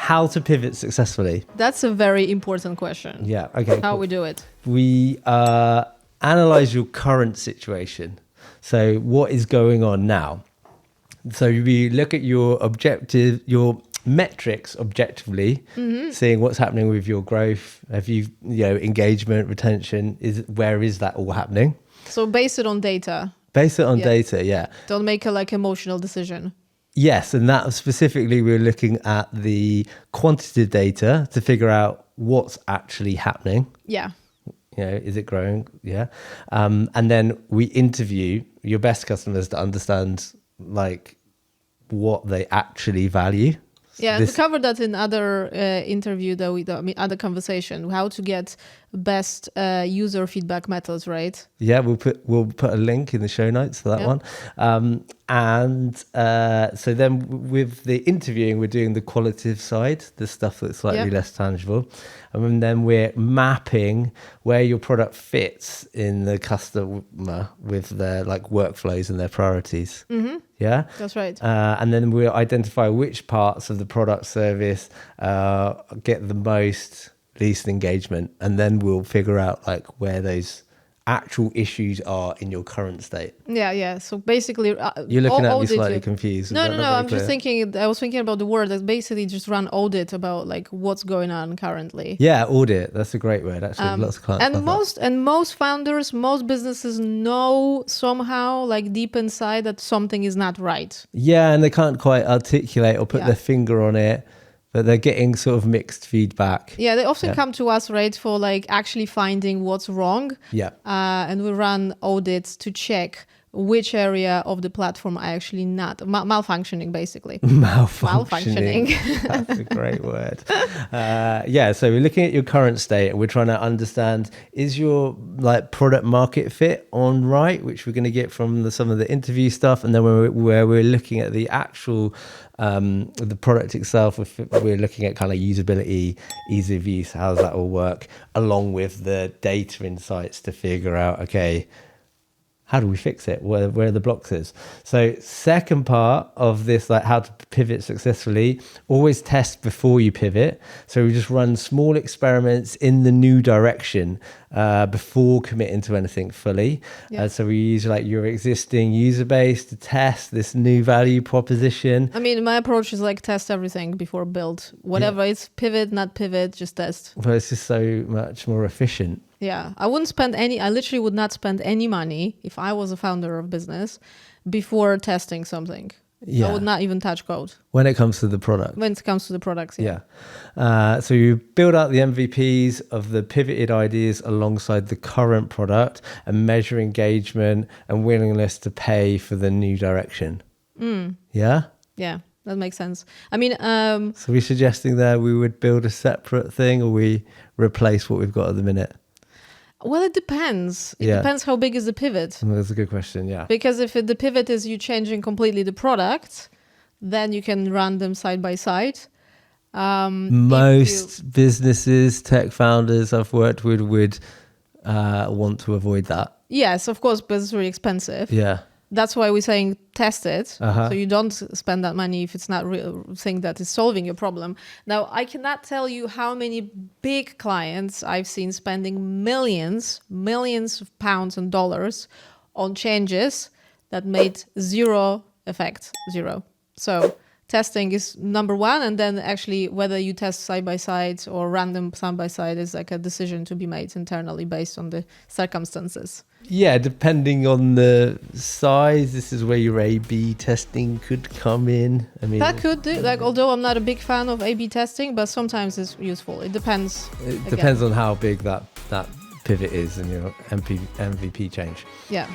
how to pivot successfully. That's a very important question. Yeah. Okay. How cool. we do it. We analyze your current situation. So what is going on now? So we look at your metrics objectively, seeing what's happening with your growth. Have you engagement, retention, where is that all happening? So base it on data. Base it on data, yeah. Don't make a emotional decision. Yes, and that specifically we're looking at the quantitative data to figure out what's actually happening. Yeah. Is it growing? Yeah. And then we interview your best customers to understand what they actually value. Yeah, we covered that in other interview other conversation, how to get best user feedback methods, right? Yeah, we'll put a link in the show notes for that one. So then with the interviewing, we're doing the qualitative side, the stuff that's slightly less tangible. And then we're mapping where your product fits in the customer with their workflows and their priorities. Mm-hmm. Yeah, that's right. And then we'll identify which parts of the product service get the least engagement, and then we'll figure out where those actual issues are in your current state. Yeah. So basically, you're looking at me slightly confused. No. I'm just thinking. I was thinking about the word that basically just run audit about what's going on currently. Yeah, audit. That's a great word. Actually, lots of clients. Most founders, most businesses know somehow, deep inside, that something is not right. Yeah, and they can't quite articulate or put their finger on it. But they're getting sort of mixed feedback. Yeah, they often come to us, right, for actually finding what's wrong. Yeah. And we run audits to check which area of the platform are actually not malfunctioning, basically. Malfunctioning. That's a great word. So we're looking at your current state and we're trying to understand, is your product market fit on right, which we're going to get from some of the interview stuff. And then where we're looking at the actual the product itself, we're looking at kind of usability, ease of use, how does that all work, along with the data insights to figure out, okay, how do we fix it? Where are the blocks is? So second part of this, how to pivot successfully, always test before you pivot. So we just run small experiments in the new direction before committing to anything fully. So we use your existing user base to test this new value proposition. I mean, my approach is test everything before build. Whatever it's pivot, not pivot, just test. Well, it's just so much more efficient. Yeah, I literally would not spend any money if I was a founder of business before testing something. Yeah. I would not even touch code. When it comes to the product. When it comes to the products, yeah. So you build out the MVPs of the pivoted ideas alongside the current product and measure engagement and willingness to pay for the new direction. Yeah? Yeah. That makes sense. I mean, so we're suggesting there we would build a separate thing, or we replace what we've got at the minute? Well, it depends. It depends how big is the pivot. That's a good question, yeah. Because if the pivot is you changing completely the product, then you can run them side by side. Most businesses, tech founders I've worked with would want to avoid that. Yes, of course, but it's really expensive. Yeah. That's why we're saying test it. So you don't spend that money if it's not real thing that is solving your problem. Now, I cannot tell you how many big clients I've seen spending millions of pounds and dollars on changes that made zero effect, zero. So testing is number one. And then actually whether you test side by side or random side by side is a decision to be made internally based on the circumstances. Yeah, depending on the size, this is where your A/B testing could come in. I mean, that could do. Although I'm not a big fan of A/B testing, but sometimes it's useful. It depends. It depends on how big that pivot is and your MVP change. Yeah.